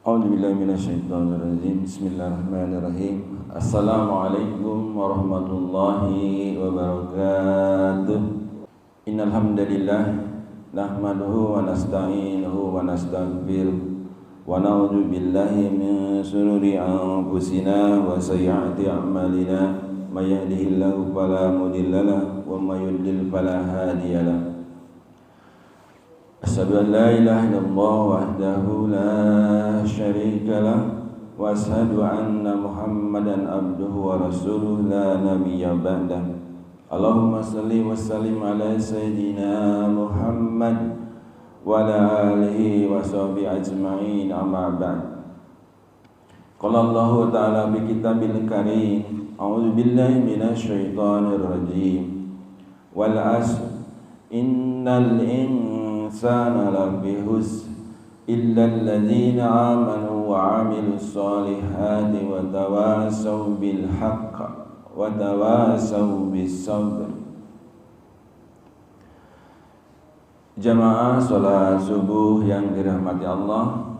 A'udzubillahi minasyaitonirrajim. Bismillahirrahmanirrahim. Assalamualaikum warahmatullahi wabarakatuh. Innal hamdalillah nahmaduhu wa nasta'inuhu wa nastaghfiruh wa na'udzu billahi min shururi anfusina wa sayyiati a'malina. May yahdihillahu fala mudilla lahu wa may yudlil fala hadiya lahu. Asyhadu an la ilaha illallah wahdahu la syarika lah wa asyhadu anna Muhammadan abduhu wa rasuluh la nabiyya ba'dah. Allahumma shalli wa sallim ala sayyidina Muhammad wa ala alihi wa sahbihi ajma'in, amma ba'd. Qala Allah ta'ala bi kitabil karim, a'udzu billahi minasy syaithanir rajim. Wal 'asr innal insana lafi khusr illa alladzina amanu wa 'amilus solihati wa tawasaw bil haqq wa tawasaw bis sabr. Jamaah salat subuh yang dirahmati Allah,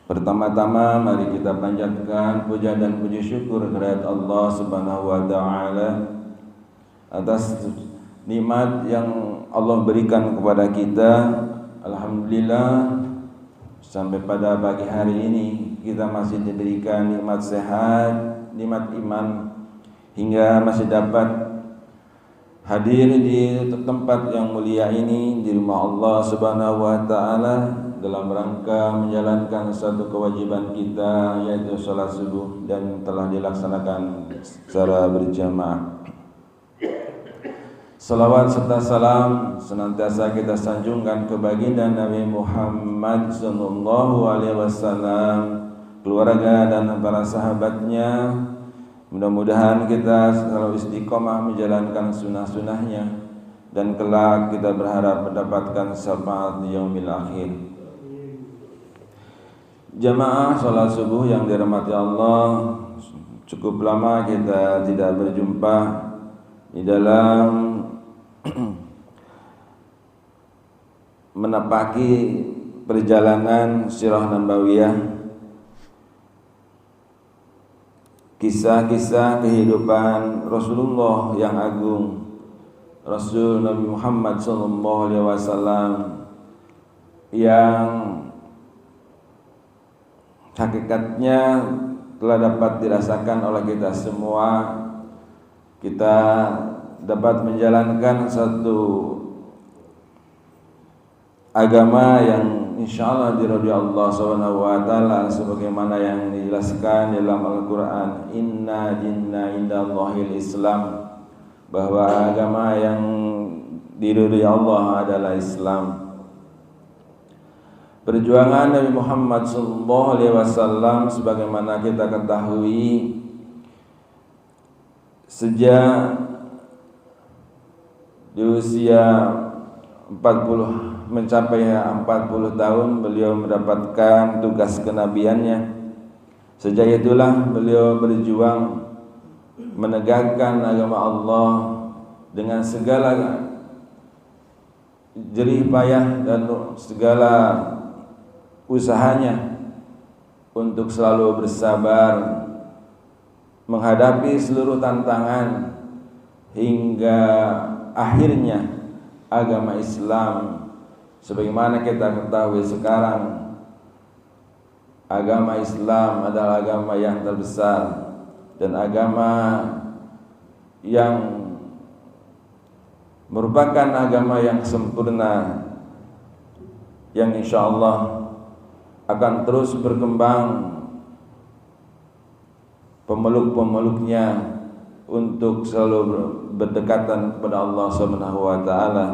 pertama-tama mari kita panjatkan puja dan puji syukur kehadirat Allah Subhanahu wa taala atas nikmat yang Allah berikan kepada kita. Alhamdulillah, sampai pada pagi hari ini kita masih diberikan nikmat sehat, nikmat iman, hingga masih dapat hadir di tempat yang mulia ini, di rumah Allah Subhanahu wa taala, dalam rangka menjalankan satu kewajiban kita, yaitu salat subuh, dan telah dilaksanakan secara berjamaah. Salawat serta salam senantiasa kita sanjungkan ke baginda Nabi Muhammad sallallahu alaihi wasallam, keluarga dan para sahabatnya. Mudah-mudahan kita selalu istiqomah menjalankan sunnah-sunnahnya, dan kelak kita berharap mendapatkan syafaat di yaumil akhir. Jamaah salat subuh yang dirahmati Allah, cukup lama kita tidak berjumpa di dalam menapaki perjalanan sirah nabawiyah, kisah-kisah kehidupan Rasulullah yang agung, Rasul Nabi Muhammad sallallahu alaihi wasallam, yang hakikatnya telah dapat dirasakan oleh kita semua. Kita dapat menjalankan satu agama yang insyaallah diridhoi Allah Subhanahu wa taala, sebagaimana yang dijelaskan dalam Al-Qur'an, inna dinna indallahil Islam, bahwa agama yang diridhoi Allah adalah Islam. Perjuangan Nabi Muhammad sallallahu alaihi wasallam sebagaimana kita ketahui, sejak di usia mencapai 40 tahun beliau mendapatkan tugas kenabiannya. Sejak itulah beliau berjuang menegakkan agama Allah dengan segala jerih payah dan segala usahanya untuk selalu bersabar menghadapi seluruh tantangan, hingga akhirnya agama Islam sebagaimana kita ketahui sekarang, agama Islam adalah agama yang terbesar dan agama yang merupakan agama yang sempurna, yang insyaallah akan terus berkembang pemeluk-pemeluknya untuk selalu berdekatan kepada Allah Subhanahu wa taala.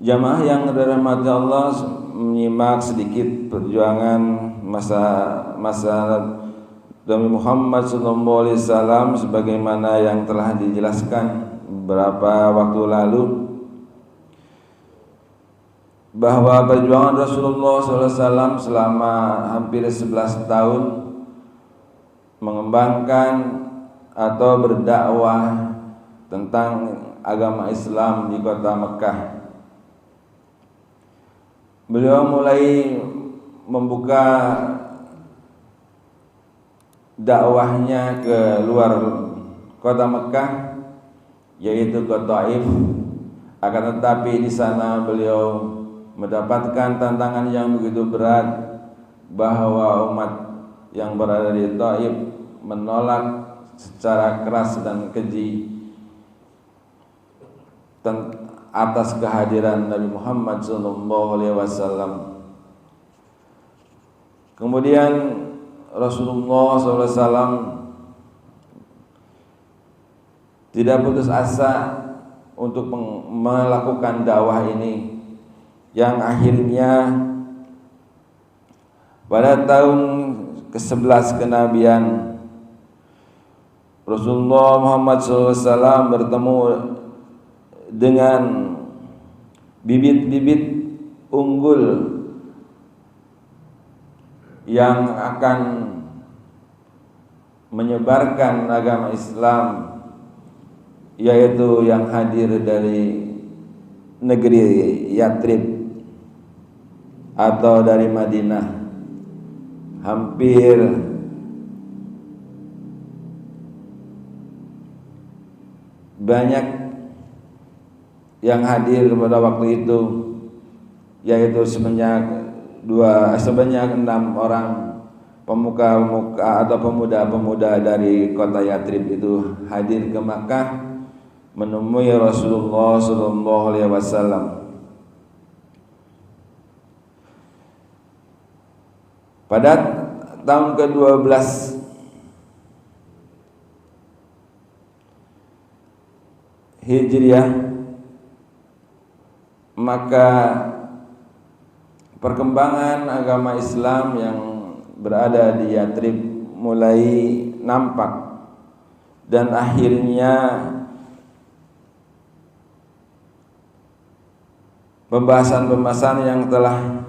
Jamaah yang dirahmati Allah, menyimak sedikit perjuangan masa Nabi Muhammad sallallahu alaihi wasallam sebagaimana yang telah dijelaskan beberapa waktu lalu, bahwa perjuangan Rasulullah sallallahu alaihi wasallam selama hampir 11 tahun mengembangkan atau berdakwah tentang agama Islam di kota Mekah. Beliau mulai membuka dakwahnya ke luar kota Mekah, yaitu ke Taif. Akan tetapi di sana beliau mendapatkan tantangan yang begitu berat, bahwa umat yang berada di Taif menolak secara keras dan keji atas kehadiran Nabi Muhammad SAW. Kemudian Rasulullah SAW tidak putus asa untuk melakukan dakwah ini, yang akhirnya pada tahun ke-11 kenabian Rasulullah Muhammad SAW bertemu dengan bibit-bibit unggul yang akan menyebarkan agama Islam, yaitu yang hadir dari negeri Yathrib atau dari Madinah. Hampir banyak yang hadir pada waktu itu, yaitu sebanyak 6 orang pemuka-pemuka atau pemuda-pemuda dari kota Yathrib itu hadir ke Makkah menemui Rasulullah SAW. Pada tahun ke-12 Hijriah, maka perkembangan agama Islam yang berada di Yathrib mulai nampak, dan akhirnya pembahasan-pembahasan yang telah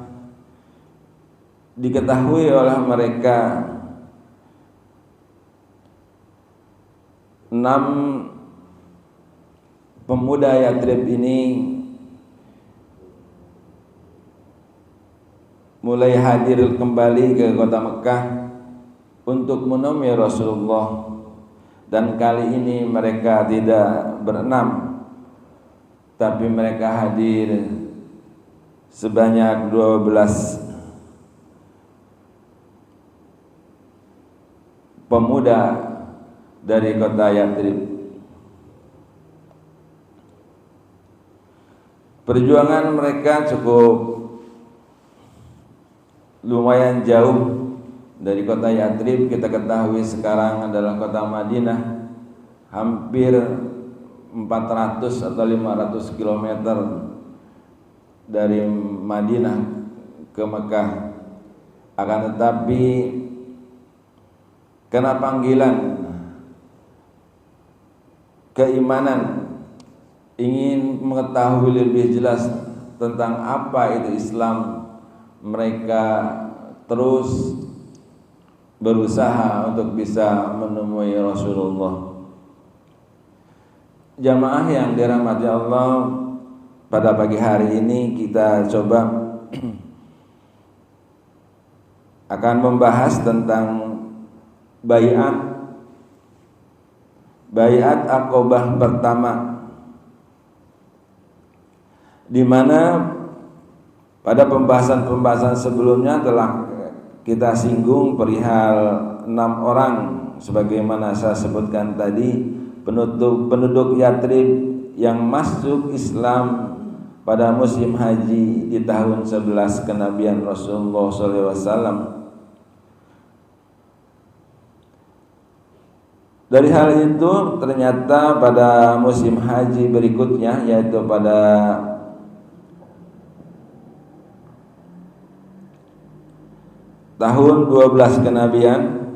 diketahui oleh mereka 6 pemuda Yathrib ini mulai hadir kembali ke kota Mekah untuk menemui Rasulullah, dan kali ini mereka tidak berenam, tapi mereka hadir sebanyak 12 pemuda dari kota Yathrib. Perjuangan mereka cukup lumayan jauh dari kota Yathrib. Kita ketahui sekarang adalah kota Madinah, hampir 400 atau 500 km dari Madinah ke Mekah. Akan tetapi karena panggilan keimanan, ingin mengetahui lebih jelas tentang apa itu Islam, mereka terus berusaha untuk bisa menemui Rasulullah. Jamaah yang dirahmati Allah, pada pagi hari ini kita coba akan membahas tentang Baiat Aqobah pertama, di mana pada pembahasan sebelumnya telah kita singgung perihal 6 orang, sebagaimana saya sebutkan tadi, penduduk Yathrib yang masuk Islam pada musim haji di tahun 11 kenabian Rasulullah SAW. Dari hal itu ternyata pada musim haji berikutnya, yaitu pada tahun 12 kenabian,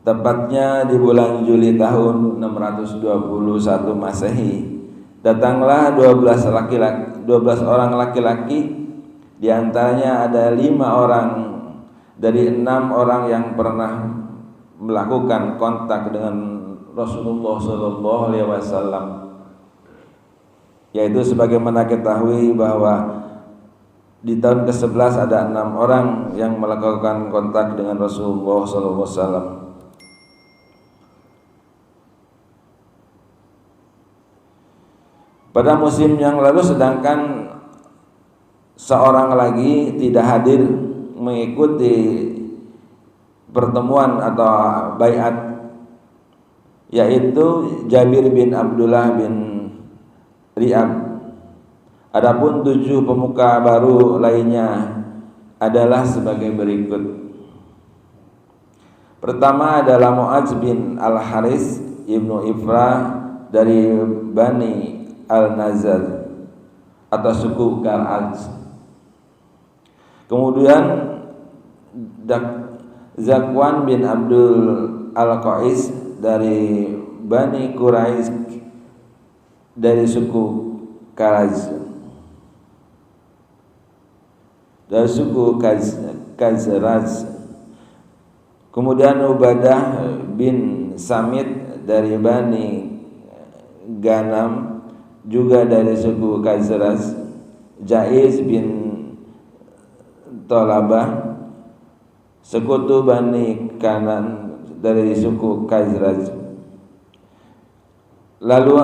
tepatnya di bulan Juli tahun 621 Masehi, datanglah 12 orang laki-laki, di antaranya ada 5 orang dari 6 orang yang pernah melakukan kontak dengan Rasulullah SAW, yaitu sebagaimana ketahui bahwa Di tahun ke-11 ada 6 orang yang melakukan kontak dengan Rasulullah SAW. Pada musim yang lalu sedangkan seorang lagi tidak hadir mengikuti pertemuan atau baiat, yaitu Jabir bin Abdullah bin Ri'ab. Adapun 7 pemuka baru lainnya adalah sebagai berikut. Pertama adalah Mu'adz bin Al-Haris ibnu Ifra dari Bani Al-Nazar atau suku Kal'aj. Kemudian Zakwan bin Abdul Al-Qais dari Bani Quraisy dari suku Kal'aj, dari suku Khazraj. Kemudian Ubadah bin Samit dari Bani Ganam juga dari suku Khazraj. Jaiz bin Tolabah sekutu Bani Kanan dari suku Khazraj. Lalu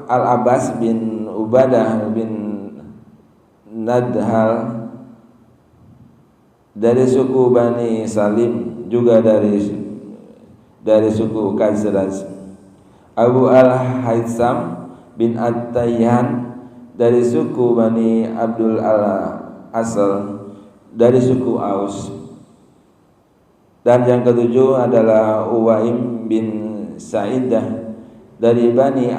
Al-Abbas bin Ubadah bin Nadhal dari suku Bani Salim juga dari suku Khazraj. Abu Al-Haytham bin At-Tayyan dari suku Bani Abdul Al-Asal dari suku Aus. Dan yang ketujuh adalah Uwaim bin Sa'idah dari Bani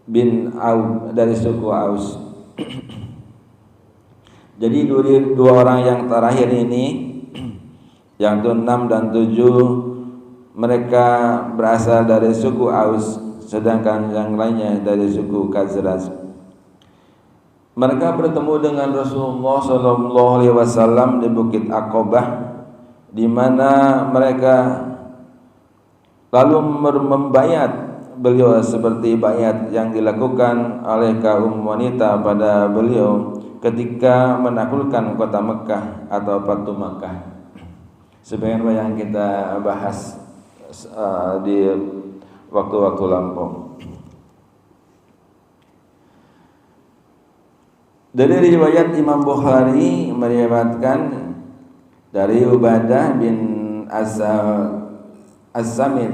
bin Auf dari suku Aus. Jadi dua orang yang terakhir ini, yang 6 dan 7, mereka berasal dari suku Aus, sedangkan yang lainnya dari suku Khazraj. Mereka bertemu dengan Rasulullah SAW di Bukit Aqabah, di mana mereka lalu membayat beliau seperti bayat yang dilakukan oleh kaum wanita pada beliau ketika menaklukkan kota Mekah atau Fatu Mekah. Sebagaimana yang kita bahas di waktu-waktu lampau. Dari riwayat Imam Bukhari meriwayatkan dari Ubadah bin As-Samit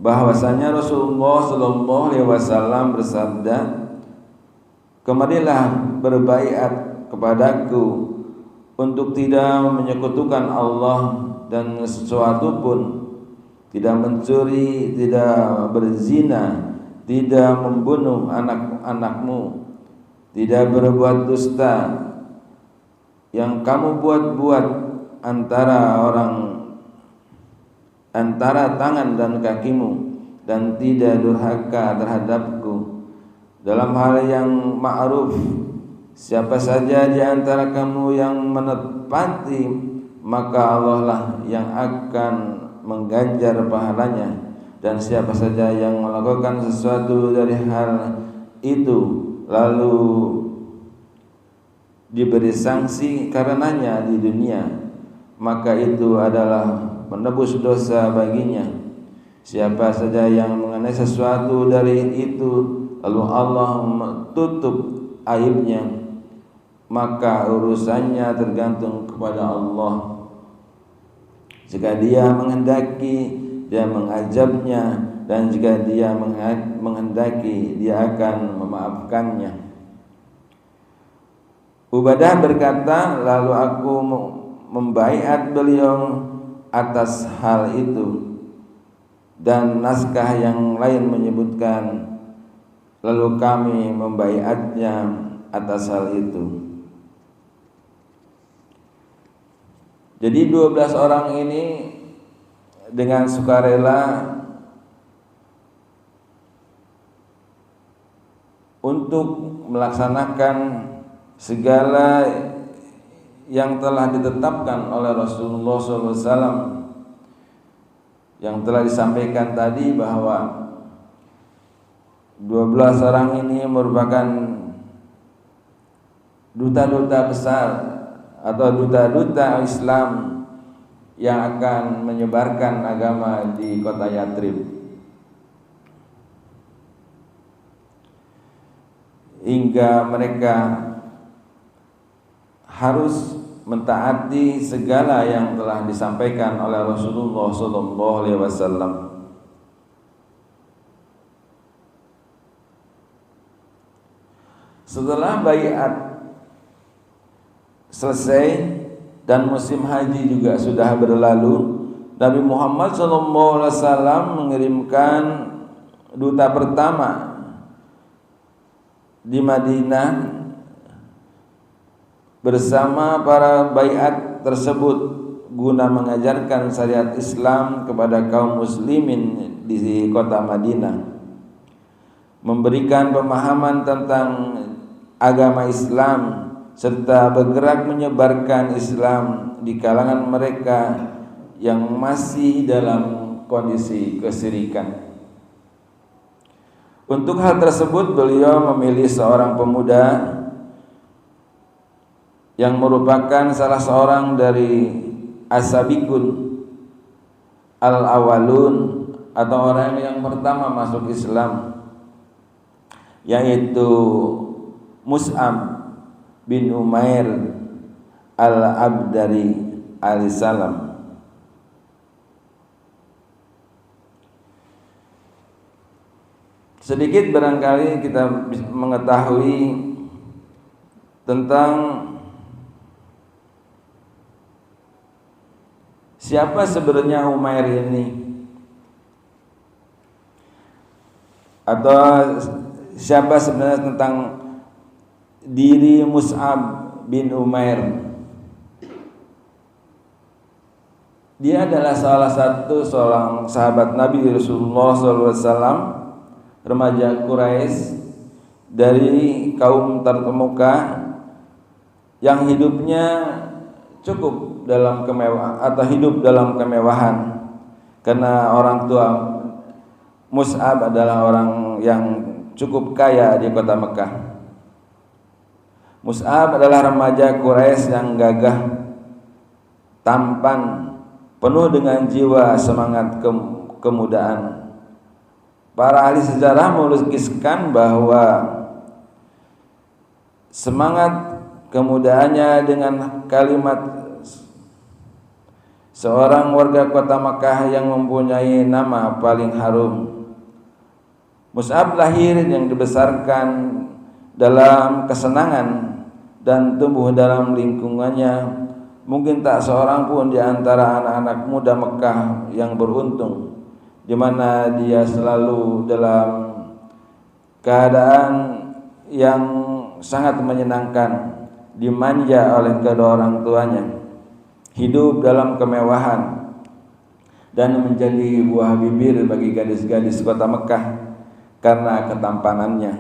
bahwasanya Rasulullah SAW bersabda, "Kemarilah berbaiat kepadaku untuk tidak menyekutukan Allah dan sesuatu pun, tidak mencuri, tidak berzina, tidak membunuh anak-anakmu, tidak berbuat dusta, yang kamu buat-buat antara tangan dan kakimu, dan tidak durhaka terhadapku dalam hal yang ma'ruf. Siapa saja di antara kamu yang menepati, maka Allah lah yang akan mengganjar pahalanya, dan siapa saja yang melakukan sesuatu dari hal itu lalu diberi sanksi karenanya di dunia, maka itu adalah menebus dosa baginya. Siapa saja yang mengenai sesuatu dari itu lalu Allah tutup aibnya, maka urusannya tergantung kepada Allah. Jika Dia menghendaki, Dia mengazabnya, dan jika Dia menghendaki, Dia akan memaafkannya. Ubadah berkata, lalu aku membaiat beliau atas hal itu, dan naskah yang lain menyebutkan lalu kami membaiatnya atas hal itu. Jadi 12 orang ini dengan sukarela untuk melaksanakan segala yang telah ditetapkan oleh Rasulullah SAW, yang telah disampaikan tadi bahwa 12 orang ini merupakan duta-duta besar atau duta-duta Islam yang akan menyebarkan agama di kota Yatrib, hingga mereka harus mentaati segala yang telah disampaikan oleh Rasulullah SAW. Setelah baiat selesai dan musim haji juga sudah berlalu, Nabi Muhammad SAW mengirimkan duta pertama di Madinah bersama para baiat tersebut guna mengajarkan syariat Islam kepada kaum muslimin di kota Madinah, memberikan pemahaman tentang agama Islam serta bergerak menyebarkan Islam di kalangan mereka yang masih dalam kondisi kesyirikan. Untuk hal tersebut beliau memilih seorang pemuda yang merupakan salah seorang dari as-sabiqun al-awwalun atau orang yang pertama masuk Islam, yaitu Mus'ab bin Umair al-Abdari alaihissalam. Sedikit barangkali kita mengetahui tentang siapa sebenarnya Umair ini, atau siapa sebenarnya tentang diri Mus'ab bin Umair. Dia adalah salah satu seorang sahabat Nabi Rasulullah SAW, remaja Quraisy dari kaum terkemuka yang hidupnya cukup dalam kemewahan atau hidup dalam kemewahan, karena orang tua Mus'ab adalah orang yang cukup kaya di kota Mekah. Mus'ab adalah remaja Quraisy yang gagah, tampan, penuh dengan jiwa semangat kemudaan. Para ahli sejarah melukiskan bahwa semangat kemudaannya dengan kalimat seorang warga kota Makkah yang mempunyai nama paling harum. Mus'ab lahir yang dibesarkan dalam kesenangan dan tumbuh dalam lingkungannya. Mungkin tak seorang pun di antara anak-anak muda Mekah yang beruntung, di mana dia selalu dalam keadaan yang sangat menyenangkan, dimanja oleh kedua orang tuanya, hidup dalam kemewahan, dan menjadi buah bibir bagi gadis-gadis kota Mekah karena ketampanannya.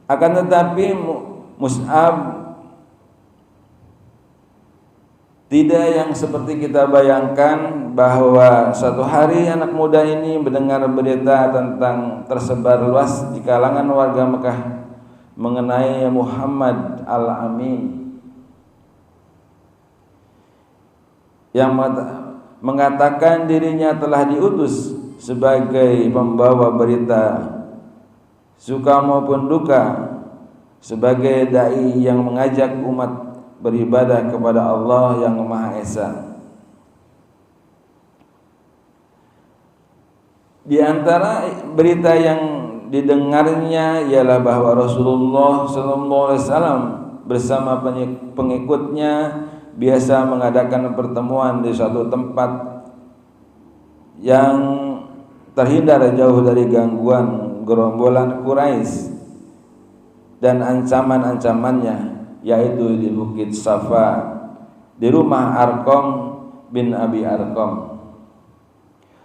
Akan tetapi Mus'ab tidak yang seperti kita bayangkan, bahwa suatu hari anak muda ini mendengar berita tentang tersebar luas di kalangan warga Mekah mengenai Muhammad al-Amin yang mengatakan dirinya telah diutus sebagai pembawa berita suka maupun duka, sebagai dai yang mengajak umat beribadah kepada Allah yang Maha Esa. Di antara berita yang didengarnya ialah bahwa Rasulullah SAW bersama pengikutnya biasa mengadakan pertemuan di suatu tempat yang terhindar jauh dari gangguan gerombolan Quraisy dan ancaman-ancamannya, yaitu di Bukit Safa, di rumah Arqam bin Abi Arqam.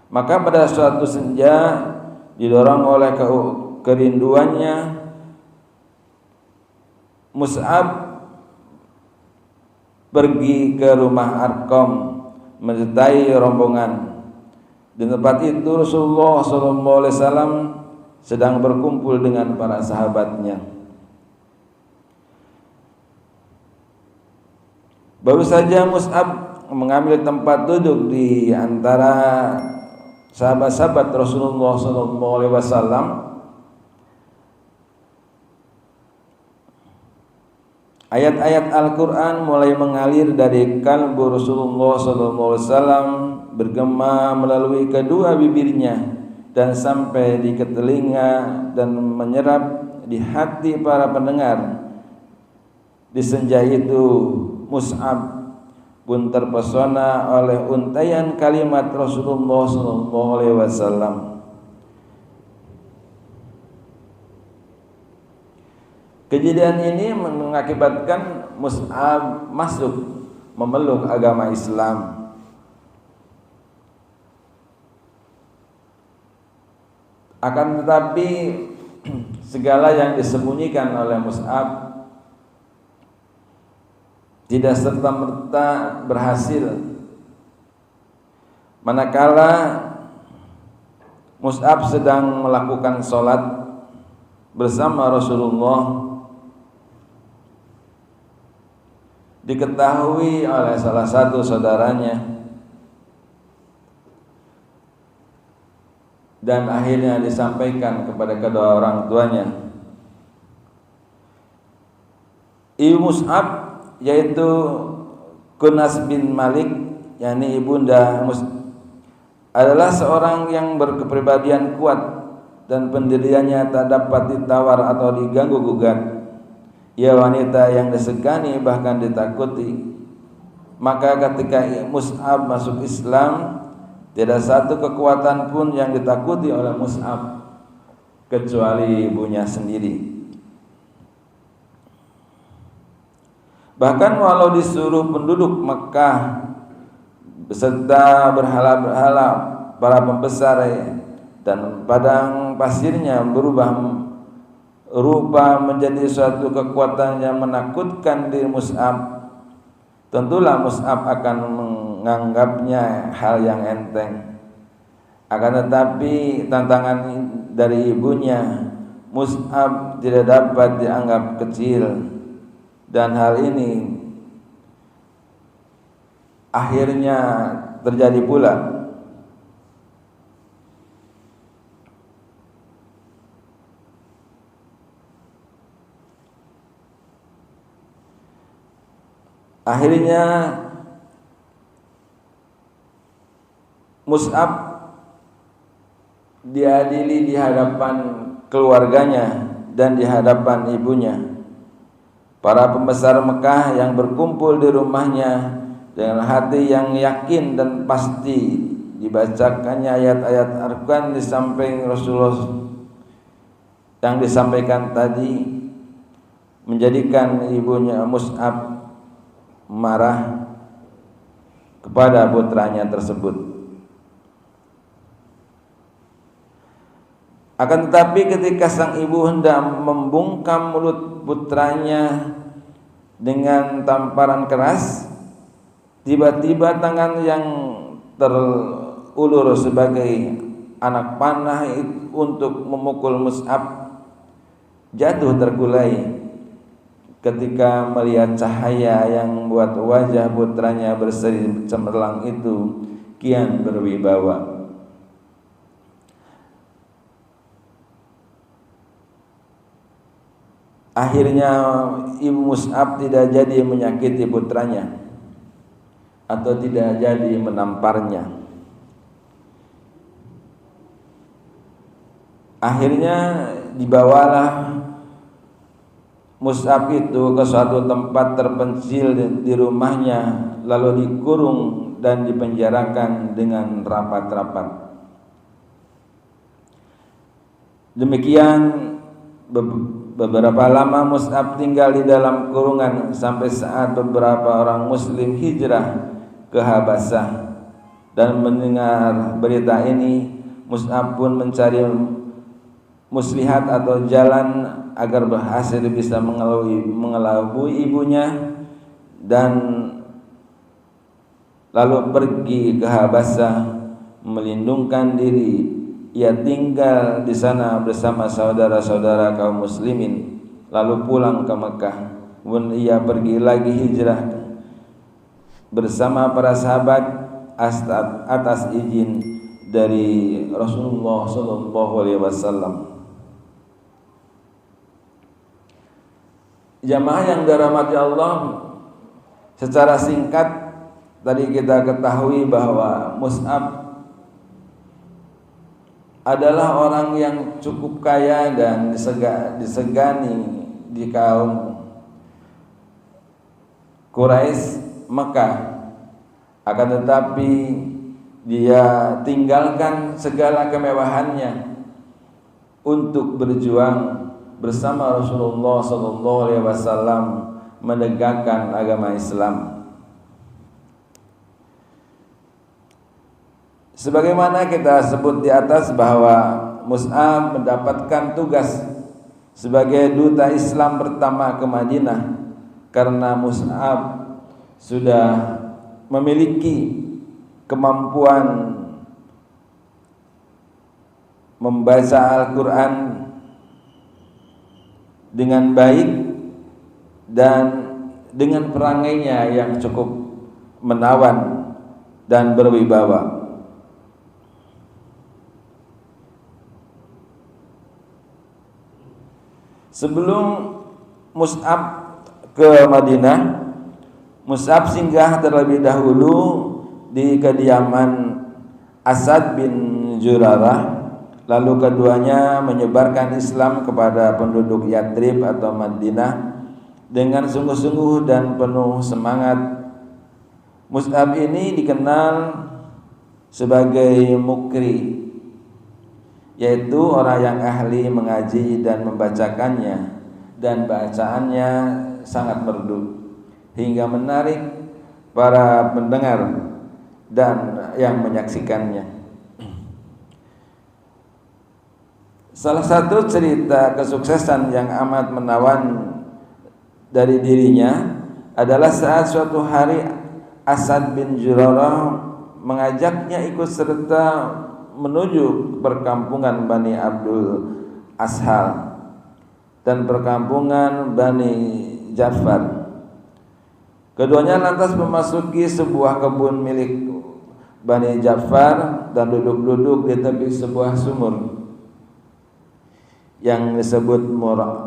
Maka pada suatu senja, didorong oleh kerinduannya, Mus'ab pergi ke rumah Arqam menyertai rombongan. Di tempat itu Rasulullah SAW sedang berkumpul dengan para sahabatnya. Baru saja Mus'ab mengambil tempat duduk di antara sahabat-sahabat Rasulullah SAW, ayat-ayat Al-Quran mulai mengalir dari kalbu Rasulullah SAW, bergema melalui kedua bibirnya dan sampai di telinga dan menyerap di hati para pendengar. Di senja itu Mus'ab pun terpesona oleh untaian kalimat Rasulullah SAW. Kejadian ini mengakibatkan Mus'ab masuk memeluk agama Islam. Akan tetapi segala yang disembunyikan oleh Mus'ab tidak serta-merta berhasil. Manakala Mus'ab sedang melakukan sholat bersama Rasulullah, diketahui oleh salah satu saudaranya dan akhirnya disampaikan kepada kedua orang tuanya. Ibu Mus'ab, yaitu Kunas bin Malik, yakni ibunda adalah seorang yang berkepribadian kuat dan pendiriannya tak dapat ditawar atau diganggu gugat. Ia wanita yang disegani bahkan ditakuti. Maka ketika Mus'ab masuk Islam, tidak satu kekuatan pun yang ditakuti oleh Mus'ab kecuali ibunya sendiri. Bahkan walau disuruh penduduk Mekah beserta berhala-berhala para pembesar dan padang pasirnya berubah rupa menjadi suatu kekuatan yang menakutkan diri Mus'ab, tentulah Mus'ab akan menganggapnya hal yang enteng. Akan tetapi tantangan dari ibunya, Mus'ab tidak dapat dianggap kecil. Dan hal ini akhirnya terjadi pula. Akhirnya Mus'ab diadili di hadapan keluarganya dan di hadapan ibunya. Para pembesar Mekah yang berkumpul di rumahnya dengan hati yang yakin dan pasti dibacakannya ayat-ayat Al-Quran di samping Rasulullah yang disampaikan tadi, menjadikan ibunya Mus'ab marah kepada putranya tersebut. Akan tetapi ketika sang ibu hendak membungkam mulut putranya dengan tamparan keras, tiba-tiba tangan yang terulur sebagai anak panah untuk memukul Mus'ab jatuh terkulai ketika melihat cahaya yang membuat wajah putranya berseri cemerlang itu kian berwibawa. Akhirnya ibu Mus'ab tidak jadi menyakiti putranya atau tidak jadi menamparnya. Akhirnya dibawalah Mus'ab itu ke suatu tempat terpencil di rumahnya, lalu dikurung dan dipenjarakan dengan rapat-rapat. Demikian beberapa lama Mus'ab tinggal di dalam kurungan sampai saat beberapa orang muslim hijrah ke Habasah. Dan mendengar berita ini, Mus'ab pun mencari muslihat atau jalan agar berhasil bisa mengelabui ibunya dan lalu pergi ke Habasah melindungkan diri. Ia tinggal di sana bersama saudara-saudara kaum muslimin, lalu pulang ke Mekah. Kemudian ia pergi lagi hijrah bersama para sahabat atas izin dari Rasulullah sallallahu alaihi wasallam. Jamaah yang dirahmati Allah, secara singkat tadi kita ketahui bahwa Mus'ab adalah orang yang cukup kaya dan disegani di kaum Quraisy Mekah. Akan tetapi dia tinggalkan segala kemewahannya untuk berjuang bersama Rasulullah SAW menegakkan agama Islam. Sebagaimana kita sebut di atas bahwa Mus'ab mendapatkan tugas sebagai duta Islam pertama ke Madinah karena Mus'ab sudah memiliki kemampuan membaca Al-Quran dengan baik dan dengan perangainya yang cukup menawan dan berwibawa. Sebelum Mus'ab ke Madinah, Mus'ab singgah terlebih dahulu di kediaman Asad bin Zurarah. Lalu keduanya menyebarkan Islam kepada penduduk Yathrib atau Madinah dengan sungguh-sungguh dan penuh semangat. Mus'ab ini dikenal sebagai mukri, yaitu orang yang ahli mengaji dan membacakannya, dan bacaannya sangat merdu hingga menarik para pendengar dan yang menyaksikannya. Salah satu cerita kesuksesan yang amat menawan dari dirinya adalah saat suatu hari Asad bin Zurarah mengajaknya ikut serta menuju perkampungan Bani Abdul Ashal dan perkampungan Bani Ja'far. Keduanya lantas memasuki sebuah kebun milik Bani Ja'far dan duduk-duduk di tepi sebuah sumur yang disebut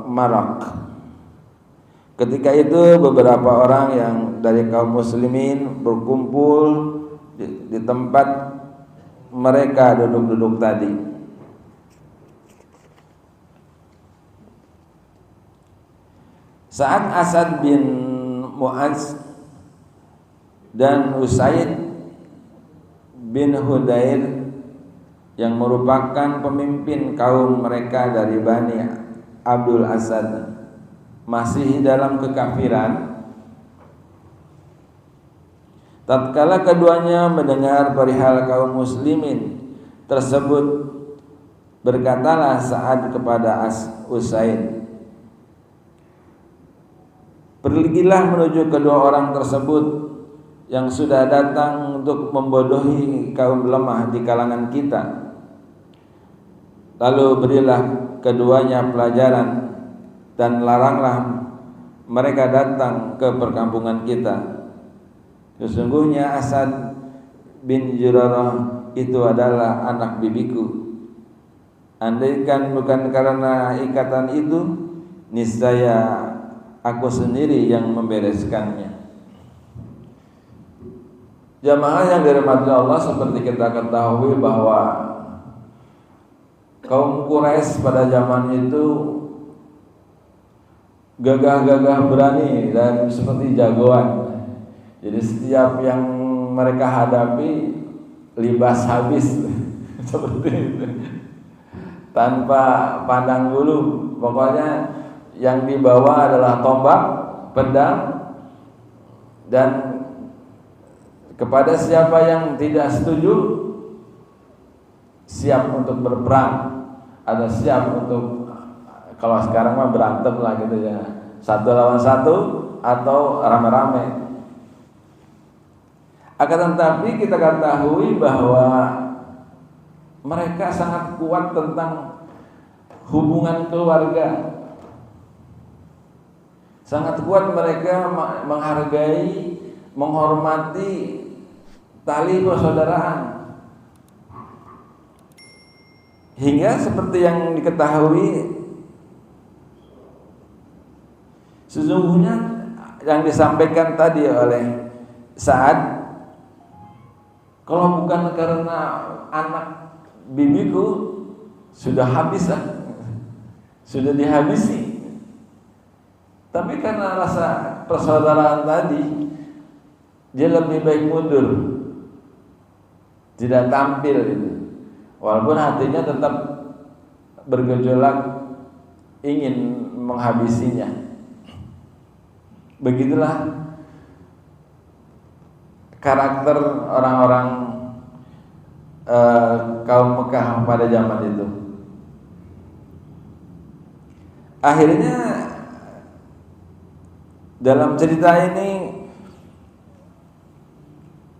Marak. Ketika itu beberapa orang yang dari kaum muslimin berkumpul di tempat mereka duduk-duduk tadi. Saat Asad bin Mu'adz dan Usaid bin Hudair yang merupakan pemimpin kaum mereka dari Bani Abdul Asad masih dalam kekafiran, tatkala keduanya mendengar perihal kaum muslimin tersebut, berkatalah Sa'ad kepada Usaid, "Pergilah menuju kedua orang tersebut yang sudah datang untuk membodohi kaum lemah di kalangan kita. Lalu berilah keduanya pelajaran dan laranglah mereka datang ke perkampungan kita. Sesungguhnya Asad bin Zurarah itu adalah anak bibiku. Andaikan bukan karena ikatan itu, niscaya aku sendiri yang membereskannya." Jamaah yang dirahmati Allah, seperti kita ketahui bahwa kaum Quraisy pada zaman itu gagah-gagah berani dan seperti jagoan. Jadi setiap yang mereka hadapi libas habis seperti itu, tanpa pandang bulu. Pokoknya yang dibawa adalah tombak, pedang, dan kepada siapa yang tidak setuju siap untuk berperang atau siap untuk, kalau sekarang mah berantem lah gitu ya, 1 lawan 1 atau rame-rame. Akan tetapi kita ketahui bahwa mereka sangat kuat tentang hubungan keluarga. Sangat kuat mereka menghargai menghormati tali persaudaraan. Hingga seperti yang diketahui, sesungguhnya yang disampaikan tadi oleh Sa'ad, kalau bukan karena anak bibiku sudah habis, sudah dihabisi, tapi karena rasa persaudaraan tadi, dia lebih baik mundur, tidak tampil itu. Walaupun hatinya tetap bergejolak ingin menghabisinya. Begitulah karakter orang-orang kaum Mekah pada zaman itu. Akhirnya dalam cerita ini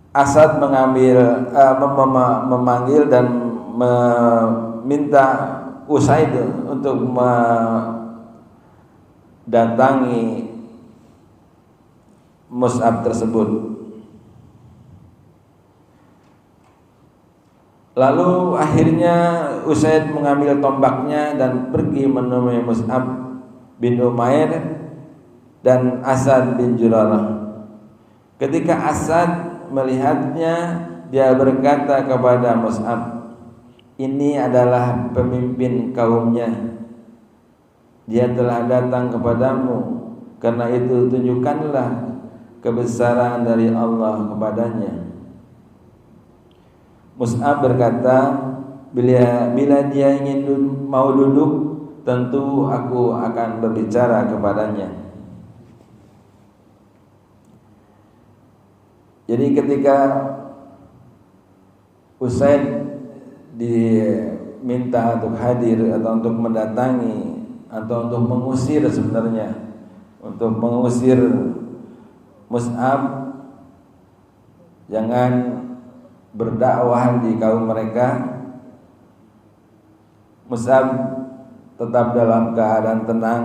Asad memanggil dan meminta Usaid untuk mendatangi Mus'ab tersebut. Lalu akhirnya Usaid mengambil tombaknya dan pergi menemui Mus'ab bin Umair dan Asad bin Jurarah. Ketika Asad melihatnya, dia berkata kepada Mus'ab, ini adalah pemimpin kaumnya, dia telah datang kepadamu, karena itu tunjukkanlah kebesaran dari Allah kepadanya. Mus'ab berkata, bila dia ingin mau duduk, tentu aku akan berbicara kepadanya. Jadi ketika Usaid diminta untuk hadir atau untuk mendatangi atau untuk mengusir, sebenarnya untuk mengusir Mus'ab jangan berdakwah di kaum mereka, Mus'ab tetap dalam keadaan tenang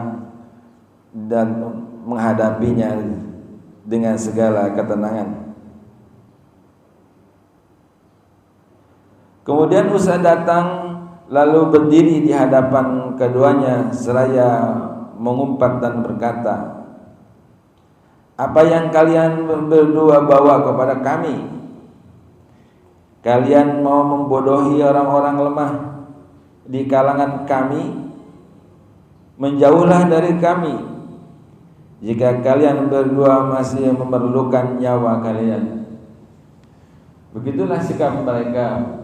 dan menghadapinya dengan segala ketenangan. Kemudian Usaid datang lalu berdiri di hadapan keduanya seraya mengumpat dan berkata, apa yang kalian berdua bawa kepada kami? Kalian mau membodohi orang-orang lemah di kalangan kami? Menjauhlah dari kami jika kalian berdua masih memerlukan nyawa kalian. Begitulah sikap mereka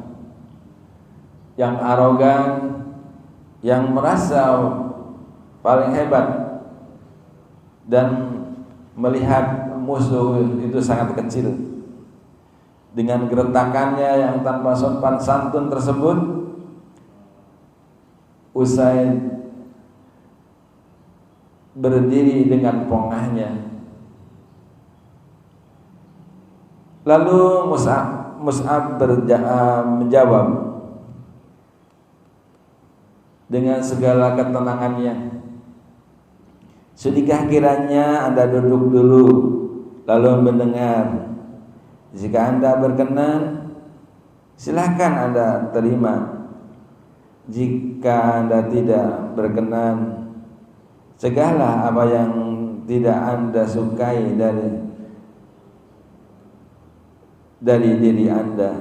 yang arogan, yang merasa paling hebat dan melihat musuh itu sangat kecil. Dengan geretakannya yang tanpa sopan santun tersebut, Usaid berdiri dengan pongahnya. Lalu Mus'ab menjawab dengan segala ketenangannya, sudahkah kiranya Anda duduk dulu lalu mendengar? Jika Anda berkenan, silakan Anda terima. Jika Anda tidak berkenan, cegahlah apa yang tidak Anda sukai dari diri Anda.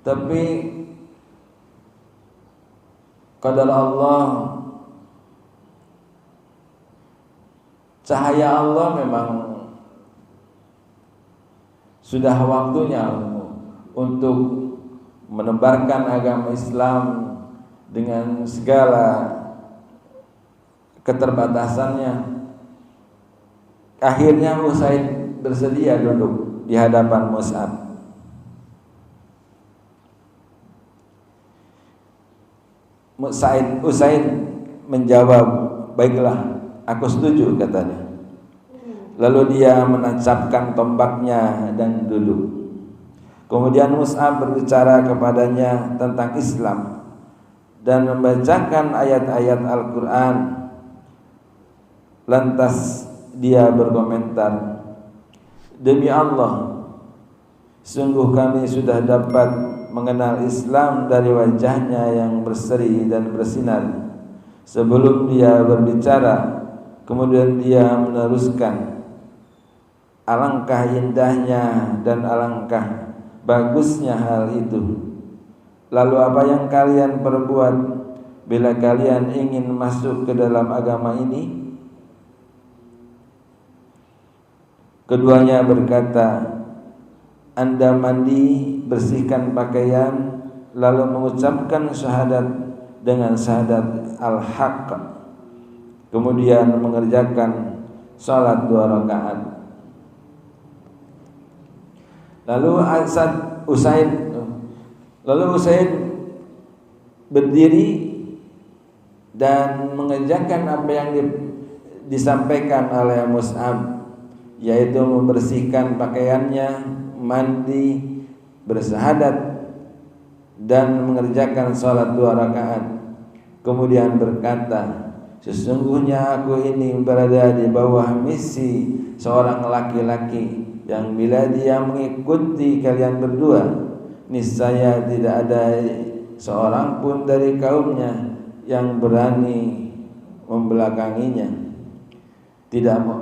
Tapi qadar Allah, cahaya Allah memang sudah waktunya untuk menebarkan agama Islam dengan segala keterbatasannya. Akhirnya Usaid bersedia duduk di hadapan Mus'ab. Usaid menjawab, baiklah, aku setuju, katanya. Lalu dia menancapkan tombaknya dan duduk. Kemudian Mus'ab berbicara kepadanya tentang Islam dan membacakan ayat-ayat Al-Quran. Lantas dia berkomentar, "Demi Allah, sungguh kami sudah dapat mengenal Islam dari wajahnya yang berseri dan bersinar." Sebelum dia berbicara, kemudian dia meneruskan, "Alangkah indahnya dan alangkah bagusnya hal itu. Lalu apa yang kalian perbuat bila kalian ingin masuk ke dalam agama ini?" Keduanya berkata, "Anda mandi, bersihkan pakaian, lalu mengucapkan syahadat dengan syahadat al-haq, kemudian mengerjakan salat 2 rakaat." Lalu Usaid berdiri dan mengerjakan apa yang disampaikan oleh Mus'ab, yaitu membersihkan pakaiannya, mandi, bersyahadat, dan mengerjakan salat 2 rakaat. Kemudian berkata, "Sesungguhnya aku ini berada di bawah misi seorang laki-laki yang bila dia mengikuti kalian berdua, niscaya tidak ada seorang pun dari kaumnya yang berani membelakanginya.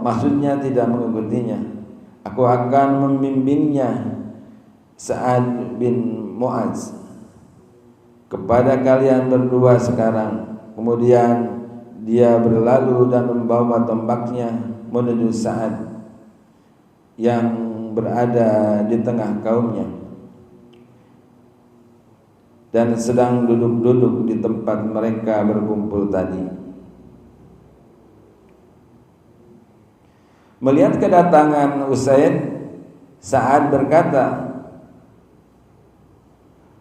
Maksudnya tidak mengikutinya. Aku akan membimbingnya, Sa'ad bin Mu'adz, kepada kalian berdua sekarang." Kemudian dia berlalu dan membawa tombaknya menuju Sa'ad yang berada di tengah kaumnya dan sedang duduk-duduk di tempat mereka berkumpul tadi. Melihat kedatangan Usaid, Sa'ad berkata,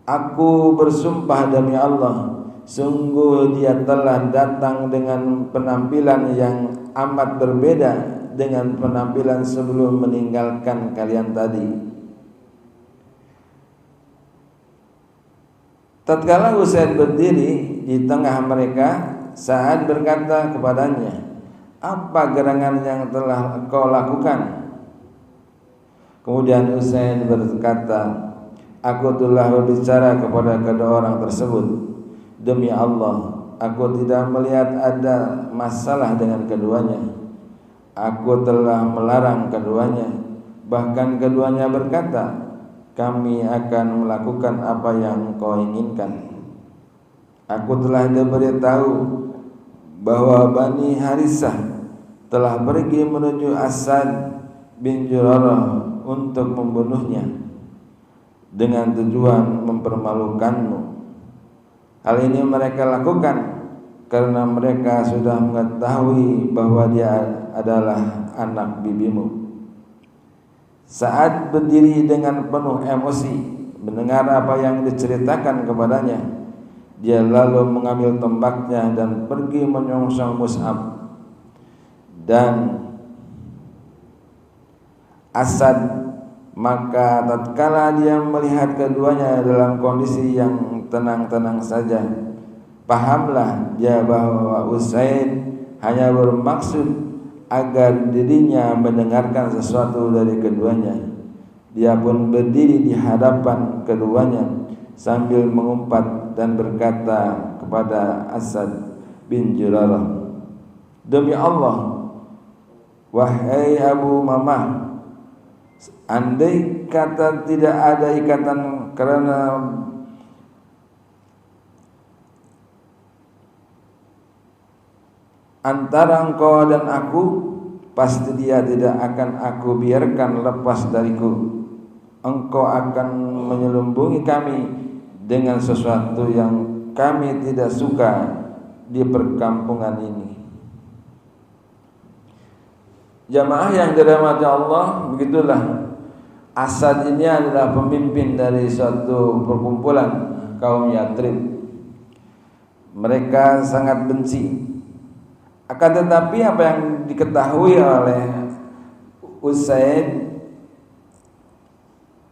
"Aku bersumpah demi Allah, sungguh dia telah datang dengan penampilan yang amat berbeda dengan penampilan sebelum meninggalkan kalian tadi." Tatkala Usaid berdiri di tengah mereka, Sa'ad berkata kepadanya, "Apa gerangan yang telah kau lakukan?" Kemudian Usaid berkata, "Aku telah berbicara kepada kedua orang tersebut. Demi Allah, aku tidak melihat ada masalah dengan keduanya. Aku telah melarang keduanya. Bahkan keduanya berkata, kami akan melakukan apa yang kau inginkan. Aku telah diberitahu bahwa Bani Harisah telah pergi menuju Asad bin Zurarah untuk membunuhnya dengan tujuan mempermalukanmu. Hal ini mereka lakukan karena mereka sudah mengetahui bahwa dia adalah anak bibimu." Saat berdiri dengan penuh emosi mendengar apa yang diceritakan kepadanya, dia lalu mengambil tombaknya dan pergi menyongsong Mus'ab dan Asad. Maka tatkala dia melihat keduanya dalam kondisi yang tenang-tenang saja, pahamlah dia bahwa Usaid hanya bermaksud agar dirinya mendengarkan sesuatu dari keduanya. Dia pun berdiri di hadapan keduanya sambil mengumpat dan berkata kepada Asad bin Zurarah, "Demi Allah, wahai Abu Mamah, andai kata tidak ada ikatan karena antara engkau dan aku, pasti dia tidak akan aku biarkan lepas dariku. Engkau akan menyelubungi kami dengan sesuatu yang kami tidak suka di perkampungan ini." Jamaah yang dirahmati Allah, begitulah Asad ini adalah pemimpin dari suatu perkumpulan kaum Yathrib. Mereka sangat benci. Akan tetapi apa yang diketahui oleh Usaid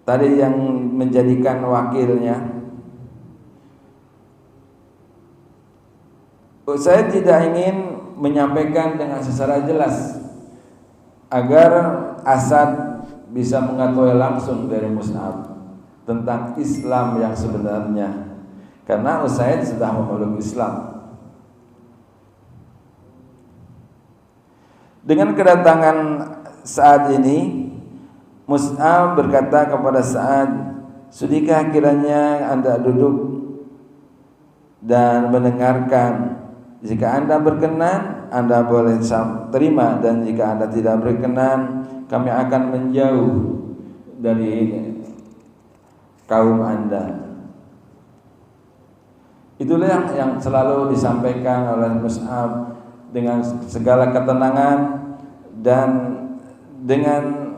tadi yang menjadikan wakilnya, Usaid tidak ingin menyampaikan dengan secara jelas agar Asad bisa mengetahui langsung dari Mus'ab tentang Islam yang sebenarnya, karena Usaid sudah memeluk Islam. Dengan kedatangan Sa'ad ini, Mus'ab berkata kepada Sa'ad, "Sudikah kiranya Anda duduk dan mendengarkan? Jika Anda berkenan, Anda boleh terima, dan jika Anda tidak berkenan, kami akan menjauh dari kaum Anda." Itulah yang selalu disampaikan oleh Mus'ab dengan segala ketenangan dan dengan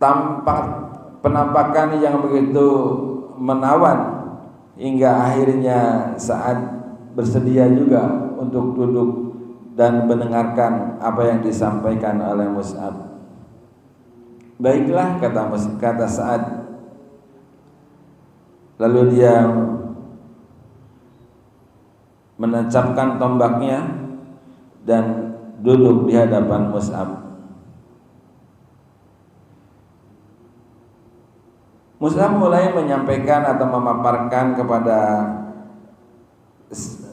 tampak penampakan yang begitu menawan, hingga akhirnya Sa'ad bersedia juga untuk duduk dan mendengarkan apa yang disampaikan oleh Mus'ab. "Baiklah," kata Sa'ad. Lalu dia menancapkan tombaknya dan duduk di hadapan Mus'ab. Mus'ab mulai menyampaikan atau memaparkan kepada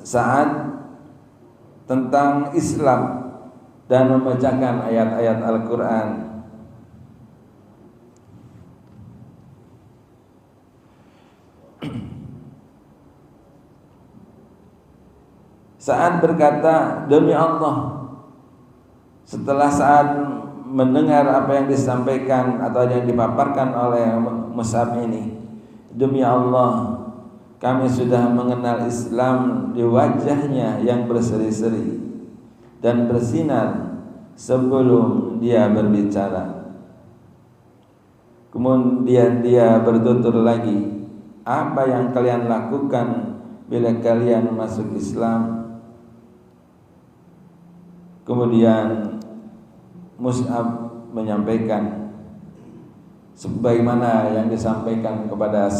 Sa'ad tentang Islam dan membacakan ayat-ayat Al-Quran. Sa'ad berkata, "Demi Allah," setelah Sa'ad mendengar apa yang disampaikan atau yang dipaparkan oleh Mus'ab ini, "Demi Allah, kami sudah mengenal Islam di wajahnya yang berseri-seri dan bersinar sebelum dia berbicara." Kemudian dia bertutur lagi, "Apa yang kalian lakukan bila kalian masuk Islam?" Kemudian Mus'ab menyampaikan sebagaimana yang disampaikan kepada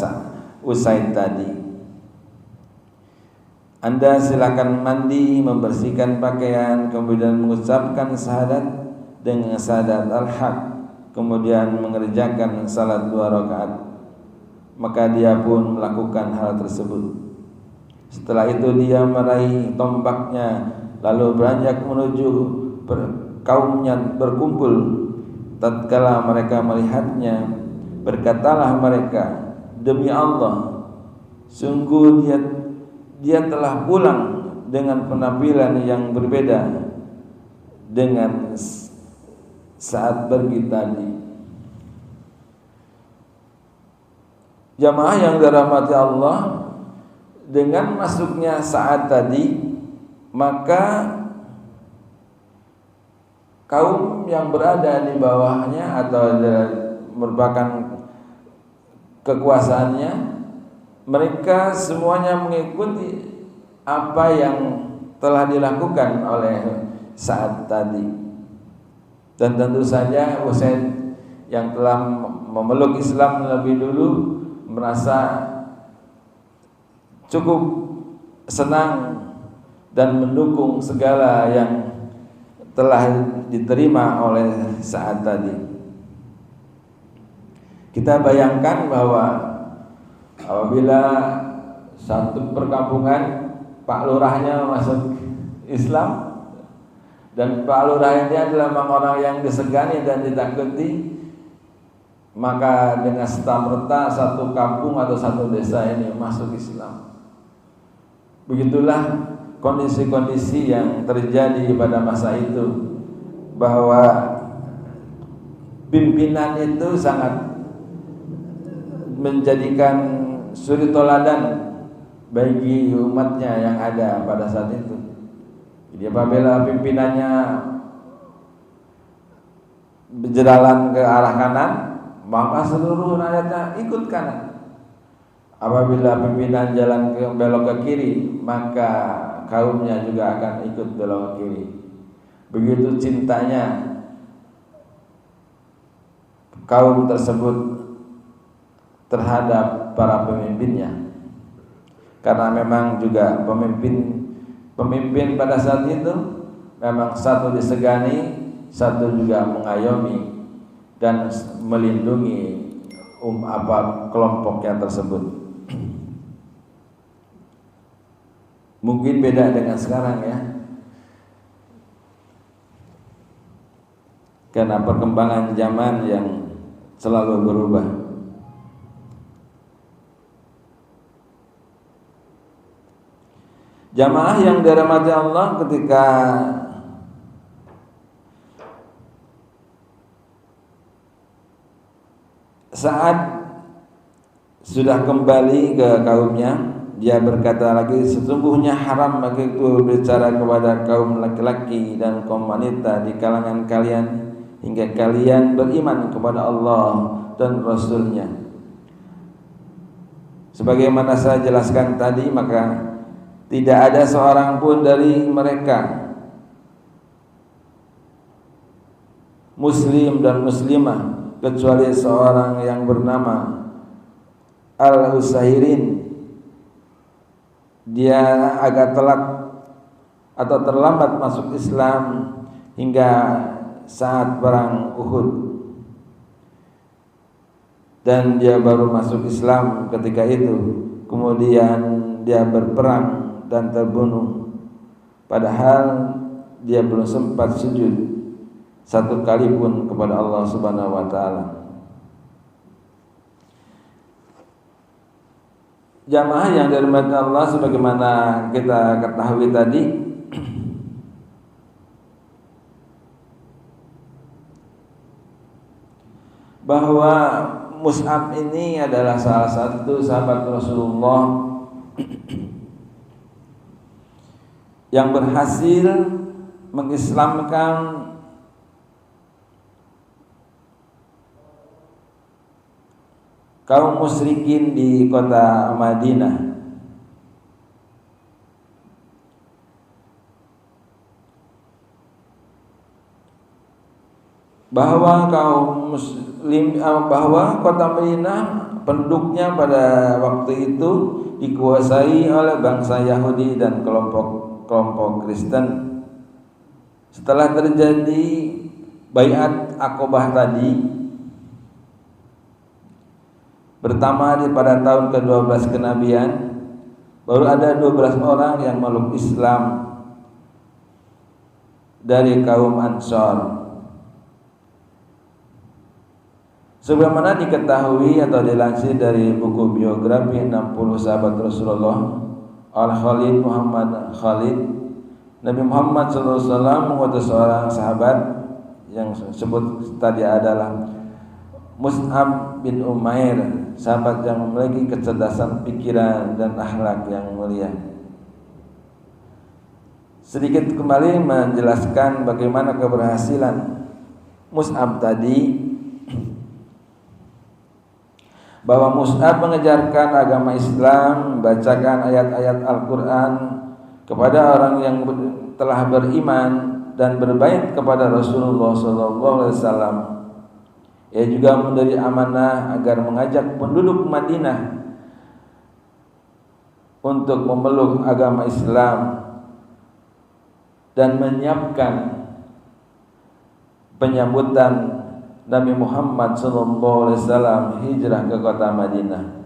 Usaid tadi. "Anda silakan mandi, membersihkan pakaian, kemudian mengucapkan syahadat dengan syahadat al-haq, kemudian mengerjakan salat 2 rakaat." Maka dia pun melakukan hal tersebut. Setelah itu dia meraih tombaknya, lalu beranjak menuju kaumnya berkumpul. Tatkala mereka melihatnya, berkatalah mereka, "Demi Allah, sungguh dia telah pulang dengan penampilan yang berbeda dengan saat pergi tadi." Jamaah yang dirahmati Allah, dengan masuknya Sa'ad tadi, maka kaum yang berada di bawahnya atau merupakan kekuasaannya, mereka semuanya mengikuti apa yang telah dilakukan oleh Sa'ad tadi. Dan tentu saja Usaid yang telah memeluk Islam lebih dulu merasa cukup senang dan mendukung segala yang telah diterima oleh Sa'ad tadi. Kita bayangkan bahwa apabila satu perkampungan Pak Lurahnya masuk Islam, dan Pak Lurah ini adalah orang yang disegani dan ditakuti, maka dengan serta-merta satu kampung atau satu desa ini masuk Islam. Begitulah kondisi-kondisi yang terjadi pada masa itu, bahwa pimpinan itu sangat menjadikan suri toladan bagi umatnya yang ada pada saat itu. Jadi apabila pimpinannya berjalan ke arah kanan, maka seluruh rakyatnya ikut kanan. Apabila pimpinan jalan belok ke kiri, maka kaumnya juga akan ikut belok ke kiri. Begitu cintanya kaum tersebut terhadap para pemimpinnya, karena memang juga pemimpin pada saat itu memang satu disegani, satu juga mengayomi dan melindungi kelompoknya tersebut. Mungkin beda dengan sekarang ya, karena perkembangan zaman yang selalu berubah. Jamaah yang dirahmati Allah, ketika saat sudah kembali ke kaumnya, dia berkata lagi, sesungguhnya haram bagiku bicara kepada kaum laki-laki dan kaum wanita di kalangan kalian hingga kalian beriman kepada Allah dan Rasul-Nya. Sebagaimana saya jelaskan tadi, maka tidak ada seorang pun dari mereka, muslim dan muslimah, kecuali seorang yang bernama Al-Husairin. Dia agak telat atau terlambat masuk Islam hingga saat perang Uhud, dan dia baru masuk Islam ketika itu. Kemudian dia berperang dan terbunuh, padahal dia belum sempat sujud satu kali pun kepada Allah Subhanahu wa taala. Jamaah yang dirahmati Allah, sebagaimana kita ketahui tadi, bahwa Mus'ab ini adalah salah satu sahabat Rasulullah yang berhasil mengislamkan kaum musyrikin di kota Madinah. Bahwa kota Madinah, penduduknya pada waktu itu dikuasai oleh bangsa Yahudi dan kelompok Kristen. Setelah terjadi Baiat Aqobah tadi, pertama pada tahun ke-12 kenabian, baru ada 12 orang yang meluk Islam dari kaum Ansor. Sebagaimana diketahui atau dilansir dari buku biografi 60 sahabat Rasulullah Al-Khalid Muhammad Khalid, Nabi Muhammad SAW mengutus seorang sahabat yang disebut tadi adalah Mus'ab bin Umair, sahabat yang memiliki kecerdasan pikiran dan akhlak yang mulia. Sedikit kembali menjelaskan bagaimana keberhasilan Mus'ab tadi, bahwa Mus'ab mengajarkan agama Islam, membacakan ayat-ayat Al-Quran kepada orang yang telah beriman dan berbait kepada Rasulullah SAW. Ia juga memberi amanah agar mengajak penduduk Madinah untuk memeluk agama Islam dan menyiapkan penyambutan Nabi Muhammad SAW hijrah ke kota Madinah.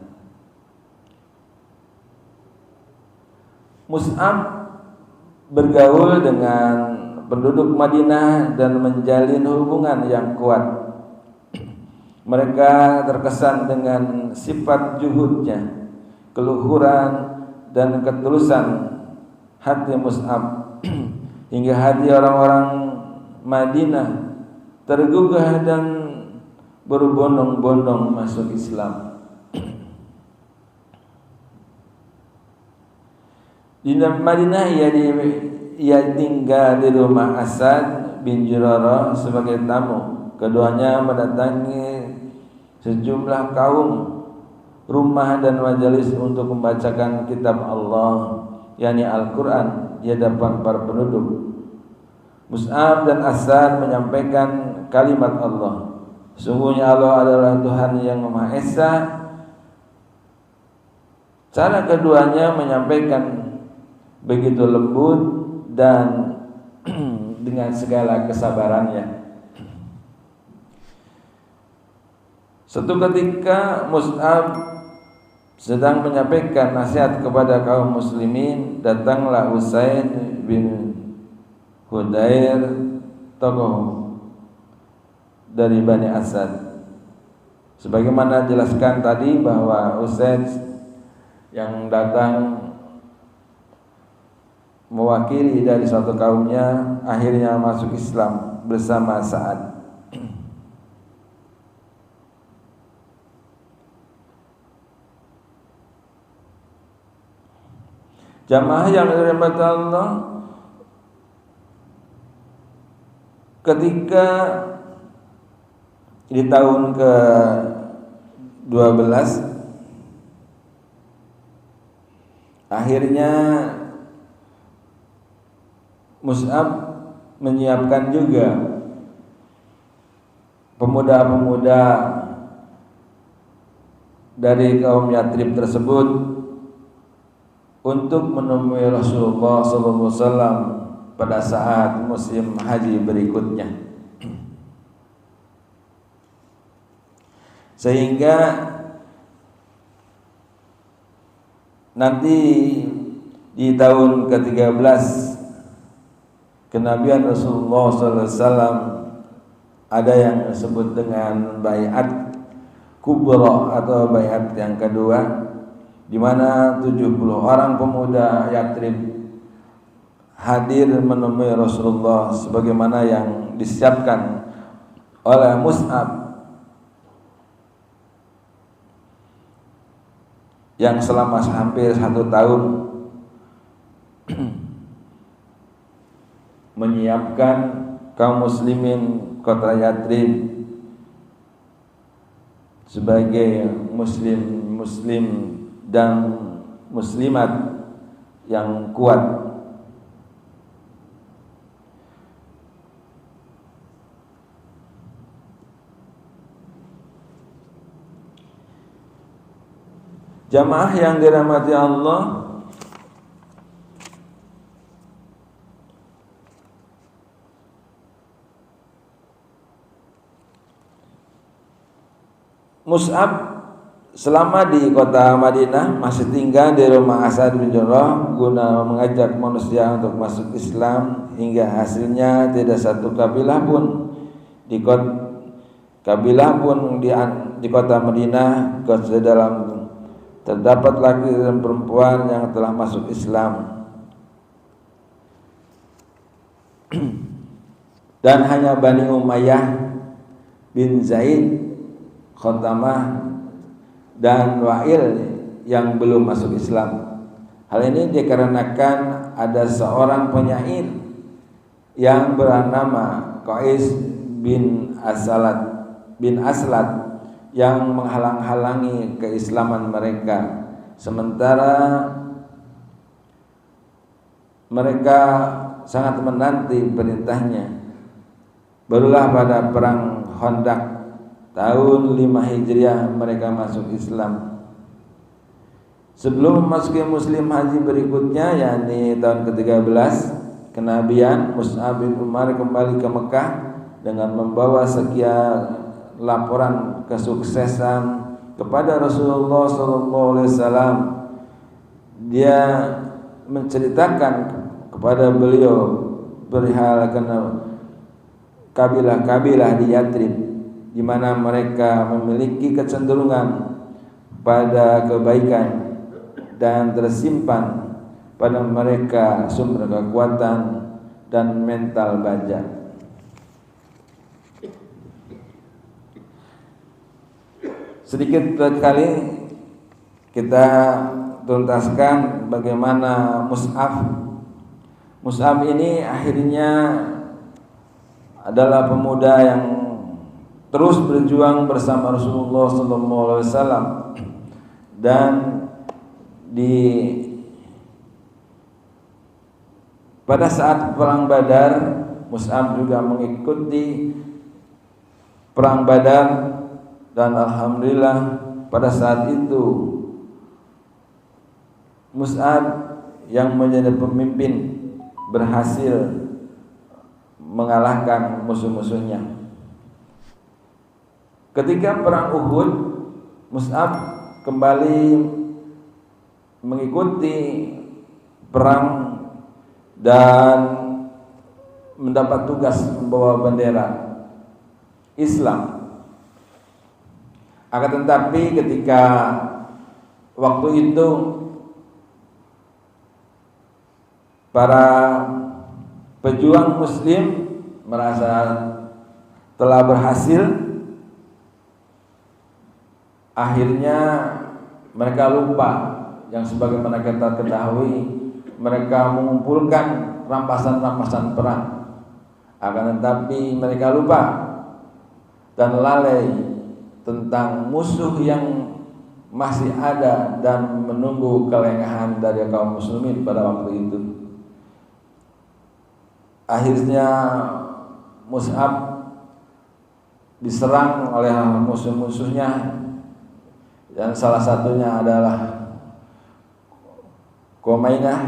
Mus'ab bergaul dengan penduduk Madinah dan menjalin hubungan yang kuat. Mereka terkesan dengan sifat juhudnya, keluhuran dan ketulusan hati Mus'ab hingga hati orang-orang Madinah tergugah dan berbondong-bondong masuk Islam. Di Madinah ia tinggal di rumah Asad bin Zurarah sebagai tamu. Keduanya mendatangi sejumlah kaum, rumah dan majelis untuk membacakan kitab Allah, yakni Al-Quran, di hadapan para penduduk. Mus'ab dan Asad menyampaikan kalimat Allah, sungguhnya Allah adalah Tuhan yang Maha Esa. Cara keduanya menyampaikan begitu lembut dan dengan segala kesabarannya. Suatu ketika Mus'ab sedang menyampaikan nasihat kepada kaum muslimin, datanglah Usaid bin Hudair, tokoh dari Bani Asad. Sebagaimana jelaskan tadi bahwa Usaid yang datang mewakili dari suatu kaumnya akhirnya masuk Islam bersama Sa'ad. Jamaah yang dirahmati Allah, ketika di tahun ke-12 akhirnya Mus'ab menyiapkan juga pemuda-pemuda dari kaum Yatrib tersebut untuk menemui Rasulullah SAW pada saat musim haji berikutnya, sehingga nanti di tahun ke-13 kenabian Rasulullah SAW ada yang disebut dengan baiat kubra atau baiat yang kedua, di mana 70 orang pemuda Yatrib hadir menemui Rasulullah sebagaimana yang disiapkan oleh Mus'ab yang selama hampir 1 tahun menyiapkan kaum muslimin kota Yatrib sebagai muslim dan muslimat yang kuat. Jamaah yang dirahmati Allah, Mus'ab selama di kota Madinah masih tinggal di rumah Asad bin Zurarah guna mengajak manusia untuk masuk Islam, hingga hasilnya tidak satu kabilah pun di kota Madinah dalam terdapat laki dan perempuan yang telah masuk Islam, dan hanya Bani Umayyah bin Zaid, Khatamah dan Wa'il yang belum masuk Islam. Hal ini dikarenakan ada seorang penyair yang bernama Qais bin Aslat yang menghalang-halangi keislaman mereka, sementara mereka sangat menanti perintahnya. Barulah pada perang Khandaq tahun 5 Hijriah mereka masuk Islam. Sebelum memasuki musim haji berikutnya, yakni tahun ke-13 kenabian, Mus'ab bin Umar kembali ke Mekah dengan membawa sekian laporan kesuksesan kepada Rasulullah SAW. Dia menceritakan kepada beliau perihal kabilah-kabilah di Yatrib, di mana mereka memiliki kecenderungan pada kebaikan dan tersimpan pada mereka sumber kekuatan dan mental baja. Sedikit kali kita tuntaskan bagaimana Mus'ab ini akhirnya adalah pemuda yang terus berjuang bersama Rasulullah SAW, dan pada saat perang Badar, Mus'ab juga mengikuti perang Badar, dan alhamdulillah pada saat itu Mus'ab yang menjadi pemimpin berhasil mengalahkan musuh-musuhnya. Ketika perang Uhud, Mus'ab kembali mengikuti perang dan mendapat tugas membawa bendera Islam. Akan tetapi ketika waktu itu para pejuang muslim merasa telah berhasil, akhirnya mereka lupa yang sebagaimana kita ketahui, mereka mengumpulkan rampasan-rampasan perang. Akan tetapi mereka lupa dan lalai tentang musuh yang masih ada dan menunggu kelengahan dari kaum muslimin pada waktu itu. Akhirnya Mus'ab diserang oleh musuh-musuhnya, dan salah satunya adalah Qumainah,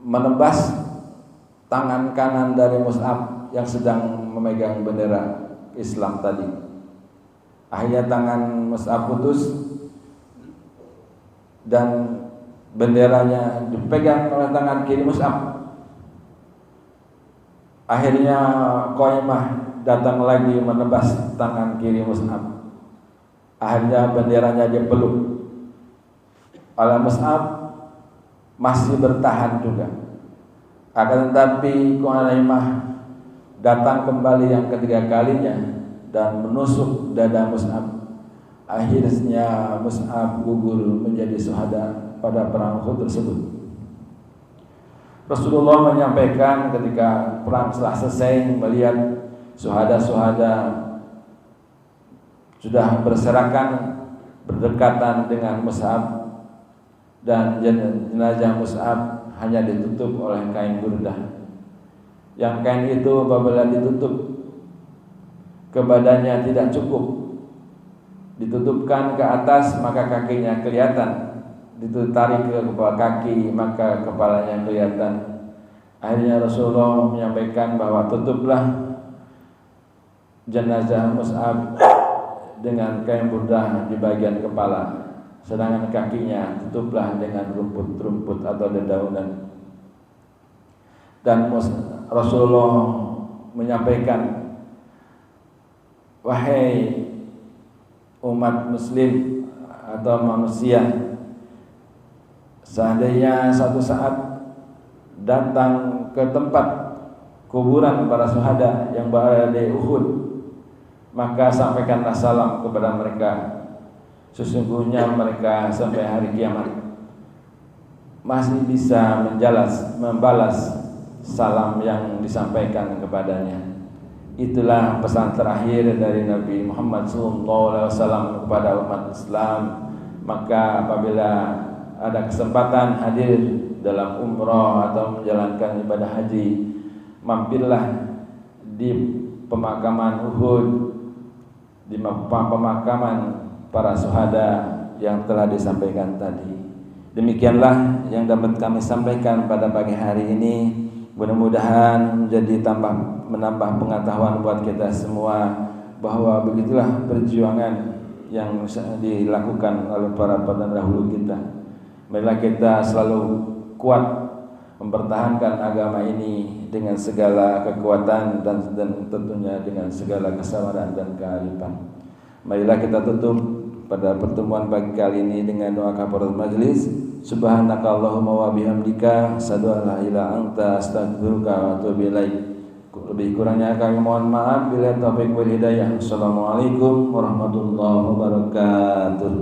menebas tangan kanan dari Mus'ab yang sedang memegang bendera Islam tadi. Akhirnya tangan Mus'ab putus dan benderanya dipegang oleh tangan kiri Mus'ab. Akhirnya Qaimah datang lagi menebas tangan kiri Mus'ab. Akhirnya benderanya dipeluk oleh Mus'ab, masih bertahan juga. Akan tetapi Qaimah datang kembali yang ketiga kalinya dan menusuk dada Mus'ab. Akhirnya Mus'ab gugur menjadi syuhada pada perang Uhud tersebut. Rasulullah menyampaikan ketika perang telah selesai, melihat syuhada-syuhada sudah berserakan berdekatan dengan Mus'ab, dan jenazah Mus'ab hanya ditutup oleh kain burdah. Yang kain itu apabila ditutup ke badannya tidak cukup, ditutupkan ke atas maka kakinya kelihatan, ditarik ke kepala kaki maka kepalanya kelihatan. Akhirnya Rasulullah menyampaikan bahwa tutuplah jenazah Mus'ab dengan kain burdah di bagian kepala, sedangkan kakinya tutuplah dengan rumput-rumput atau dedaunan. Dan Rasulullah menyampaikan, wahai umat muslim atau manusia, seandainya satu saat datang ke tempat kuburan para syuhada yang berada di Uhud, maka sampaikanlah salam kepada mereka. Sesungguhnya mereka sampai hari kiamat masih bisa membalas salam yang disampaikan kepadanya. Itulah pesan terakhir dari Nabi Muhammad SAW kepada umat Islam. Maka apabila ada kesempatan hadir dalam umroh atau menjalankan ibadah haji, mampirlah di pemakaman Uhud, di pemakaman para syuhada yang telah disampaikan tadi. Demikianlah yang dapat kami sampaikan pada pagi hari ini. Mudah-mudahan menjadi menambah pengetahuan buat kita semua bahwa begitulah perjuangan yang dilakukan oleh para pendahulu kita. Marilah kita selalu kuat mempertahankan agama ini dengan segala kekuatan dan tentunya dengan segala kesabaran dan kearifan. Marilah kita tutup pada pertemuan pagi kali ini dengan doa kafaratul majelis. Subhanakallahumma wa bihamdika asyhadu an la ilaha anta astaghfiruka wa atubu ilaik. Lebih kurangnya kami mohon maaf. Bila taufik wal hidayah. Assalamualaikum warahmatullahi wabarakatuh.